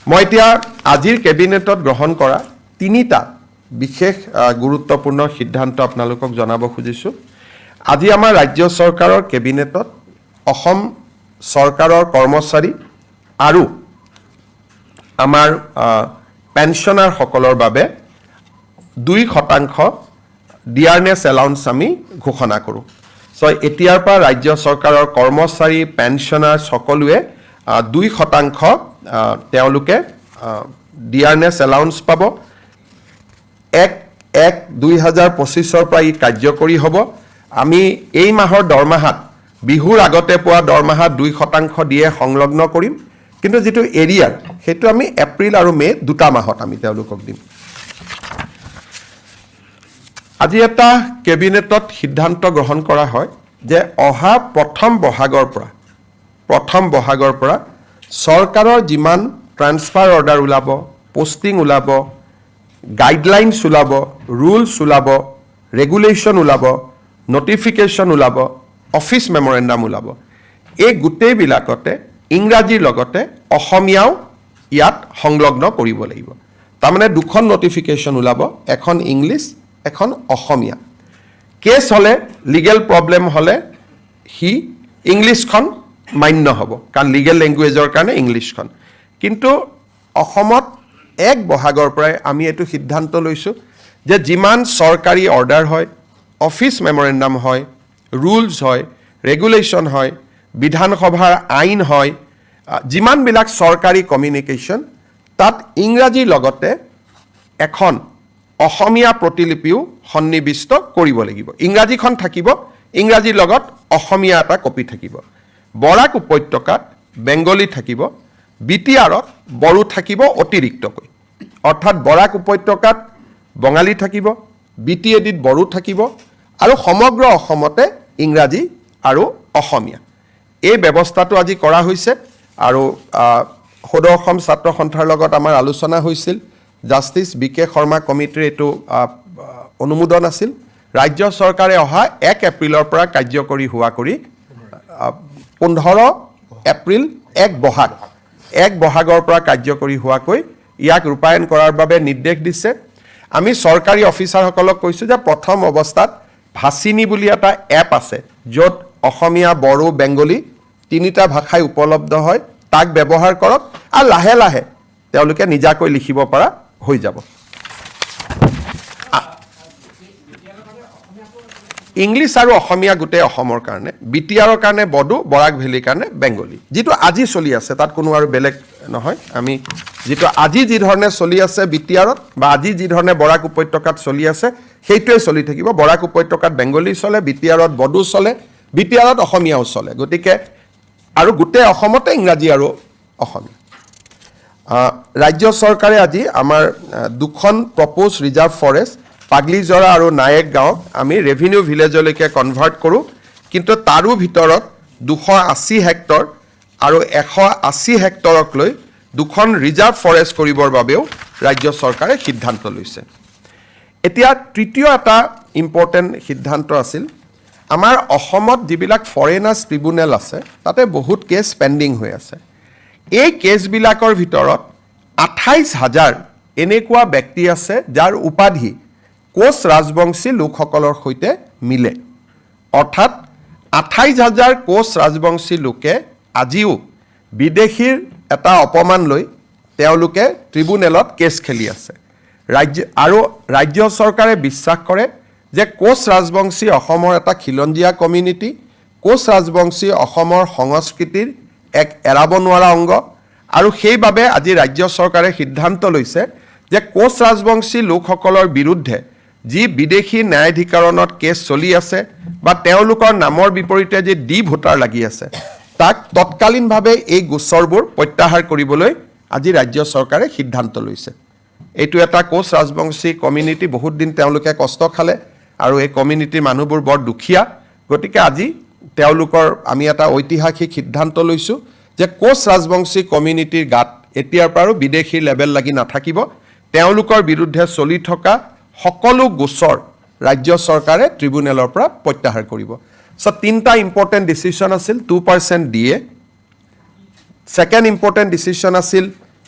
মই এতিয়া আজিৰ কেবিনেটত গ্ৰহণ কৰা তিনিটা বিশেষ গুৰুত্বপূৰ্ণ সিদ্ধান্ত আপোনালোকক জনাব খুজিছোঁ। আজি আমাৰ ৰাজ্য চৰকাৰৰ কেবিনেটত অসম চৰকাৰৰ কৰ্মচাৰী আৰু আমাৰ পেঞ্চনাৰসকলৰ বাবে 2% ডিয়াৰনেছ এলাউন্স আমি ঘোষণা কৰোঁ। চ' এতিয়াৰ পৰা ৰাজ্য চৰকাৰৰ কৰ্মচাৰী পেঞ্চনাৰ সকলোৱে 2% তেওঁলোকে ডিয়াৰনেছ এলাউন্স পাব। 1/1/2025 পৰা ই কাৰ্যকৰী হ'ব। আমি এই মাহৰ দৰমহাত বিহুৰ আগতে পোৱা দৰমহাত 2% দিয়ে সংলগ্ন কৰিম, কিন্তু যিটো এৰিয়াৰ সেইটো আমি এপ্ৰিল আৰু মে' 2টা মাহত আমি তেওঁলোকক দিম। আজি এটা কেবিনেটত সিদ্ধান্ত গ্ৰহণ কৰা হয় যে অহা প্ৰথম বহাগৰ পৰা চৰকাৰৰ যিমান ট্ৰান্সফাৰ অৰ্ডাৰ ওলাব, পোষ্টিং ওলাব, গাইডলাইনছ ওলাব, ৰুলছ ওলাব, ৰেগুলেশ্যন ওলাব, নটিফিকেশ্যন ওলাব, অফিচ মেমৰেণ্ডাম ওলাব, এই গোটেইবিলাকতে ইংৰাজীৰ লগতে অসমীয়াও ইয়াত সংলগ্ন কৰিব লাগিব। তাৰমানে 2খন নটিফিকেশ্যন ওলাব, এখন ইংলিছ, এখন অসমীয়া। কেছ হ'লে, লিগেল প্ৰব্লেম হ'লে সি ইংলিছখন মান্য হ'ব, কাৰণ লিগেল লেংগুৱেজৰ কাৰণে ইংলিছখন। কিন্তু অসমত 1 বহাগৰ পৰাই আমি এইটো সিদ্ধান্ত লৈছোঁ যে যিমান চৰকাৰী অৰ্ডাৰ হয়, অফিচ মেমৰেণ্ডাম হয়, ৰুলছ হয়, ৰেগুলেশ্যন হয়, বিধানসভাৰ আইন হয়, যিমানবিলাক চৰকাৰী কমিউনিকেশ্যন, তাত ইংৰাজীৰ লগতে এখন অসমীয়া প্ৰতিলিপিও সন্নিৱিষ্ট কৰিব লাগিব। ইংৰাজীখন থাকিব, ইংৰাজীৰ লগত অসমীয়া এটা কপি থাকিব। বৰাক উপত্যকাত বেংগলী থাকিব, বিটিআৰত বড়ো থাকিব অতিৰিক্তকৈ। অৰ্থাৎ বৰাক উপত্যকাত বঙালী থাকিব, বিটিএডিত বড়ো থাকিব, আৰু সমগ্ৰ অসমতে ইংৰাজী আৰু অসমীয়া। এই ব্যৱস্থাটো আজি কৰা হৈছে, আৰু সদৌ অসম ছাত্ৰ সন্থাৰ লগত আমাৰ আলোচনা হৈছিল। জাষ্টিছ BK শৰ্মা কমিটিৰ এইটো অনুমোদন আছিল। ৰাজ্য চৰকাৰে অহা 1 এপ্ৰিলৰ পৰা কাৰ্যকৰী হোৱা কৰি 15 এপ্ৰিল 1 বহাগৰ পৰা কাৰ্যকৰী হোৱাকৈ ইয়াক ৰূপায়ণ কৰাৰ বাবে নিৰ্দেশ দিছে। আমি চৰকাৰী অফিচাৰসকলক কৈছোঁ যে প্ৰথম অৱস্থাত ভাচিনী বুলি এটা এপ আছে, য'ত অসমীয়া, বড়ো, বেংগলী 3টা ভাষাই উপলব্ধ হয়, তাক ব্যৱহাৰ কৰক, আৰু লাহে লাহে তেওঁলোকে নিজাকৈ লিখিব পৰা হৈ যাব। ইংলিছ আৰু অসমীয়া গোটেই অসমৰ কাৰণে, বিটিআৰৰ কাৰণে বড়ো, বৰাক ভেলীৰ কাৰণে বেংগলী। যিটো আজি চলি আছে তাত কোনো আৰু বেলেগ নহয়। আমি যিটো আজি যি ধৰণে চলি আছে বিটিআৰত, বা আজি যি ধৰণে বৰাক উপত্যকাত চলি আছে, সেইটোৱে চলি থাকিব। বৰাক উপত্যকাত বেংগলী চলে, বিটিআৰত বড়ো চলে, বিটিআৰত অসমীয়াও চলে। গতিকে আৰু গোটেই অসমতে ইংৰাজী আৰু অসমীয়া। ৰাজ্য চৰকাৰে আজি আমাৰ 2খন প্ৰপ'জ ৰিজাৰ্ভ ফৰেষ্ট, পাগলিজৰা আৰু নায়েক গাঁৱক আমি ৰেভিনিউ ভিলেজলৈকে কনভাৰ্ট কৰোঁ। কিন্তু তাৰো ভিতৰত 280 হেক্টৰ আৰু 180 হেক্টৰক লৈ 2খন ৰিজাৰ্ভ ফৰেষ্ট কৰিবৰ বাবেও ৰাজ্য চৰকাৰে সিদ্ধান্ত লৈছে। এতিয়া তৃতীয় এটা ইম্পৰ্টেণ্ট সিদ্ধান্ত আছিল, আমাৰ অসমত যিবিলাক ফৰেনাৰ্ছ ট্ৰিব্যুনেল আছে, তাতে বহুত কেছ পেণ্ডিং হৈ আছে। এই কেছবিলাকৰ ভিতৰত 28,000 এনেকুৱা ব্যক্তি আছে যাৰ উপাধি কোচ ৰাজবংশী লোকসকলৰ সৈতে মিলে। অৰ্থাৎ 28,000 কোচ ৰাজবংশী লোকে আজিও বিদেশীৰ এটা অপমান লৈ তেওঁলোকে ট্ৰিব্যুনেলত কেছ খেলি আছে। ৰাজ্য চৰকাৰে বিশ্বাস কৰে যে কোচ ৰাজবংশী অসমৰ এটা খিলঞ্জীয়া কমিউনিটি, কোচ ৰাজবংশী অসমৰ সংস্কৃতিৰ এক এৰাব নোৱাৰা অংগ, আৰু সেইবাবে আজি ৰাজ্য চৰকাৰে সিদ্ধান্ত লৈছে যে কোচ ৰাজবংশী লোকসকলৰ বিৰুদ্ধে যি বিদেশী ন্যায়াধিকৰণত কেছ চলি আছে, বা তেওঁলোকৰ নামৰ বিপৰীতে যি ডি ভোটাৰ লাগি আছে, তাক তৎকালীনভাৱে এই গোচৰবোৰ প্ৰত্যাহাৰ কৰিবলৈ আজি ৰাজ্য চৰকাৰে সিদ্ধান্ত লৈছে। এইটো এটা কোচ ৰাজবংশী কমিউনিটি, বহুত দিন তেওঁলোকে কষ্ট খালে, আৰু এই কমিউনিটিৰ মানুহবোৰ বৰ দুখীয়া। গতিকে আজি তেওঁলোকৰ আমি এটা ঐতিহাসিক সিদ্ধান্ত লৈছোঁ যে কোচ ৰাজবংশী কমিউনিটিৰ গাত এতিয়াৰ পৰাও বিদেশী লেবেল লাগি নাথাকিব। তেওঁলোকৰ বিৰুদ্ধে চলি থকা সকলো গোচৰ ৰাজ্য চৰকাৰে ট্ৰিব্যুনেলৰ পৰা প্ৰত্যাহাৰ কৰিব। চ' 3টা ইম্পৰ্টেণ্ট ডিচিশ্যন আছিল। 2% DA, ছেকেণ্ড ইম্পৰ্টেণ্ট ডিচিশ্যন আছিল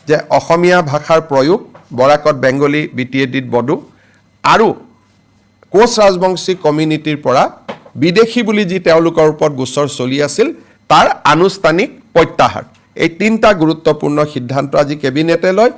যে অসমীয়া ভাষাৰ প্ৰয়োগ বৰাকত বেংগলী BTA-ডিত বড়ো আৰু কোচ ৰাজবংশী কমিউনিটিৰ পৰা বিদেশী বুলি যি তেওঁলোকৰ ওপৰত গোচৰ চলি আছিল তাৰ আনুষ্ঠানিক প্ৰত্যাহাৰ এই তিনিটা গুৰুত্বপূৰ্ণ সিদ্ধান্ত আজি কেবিনেটে লয়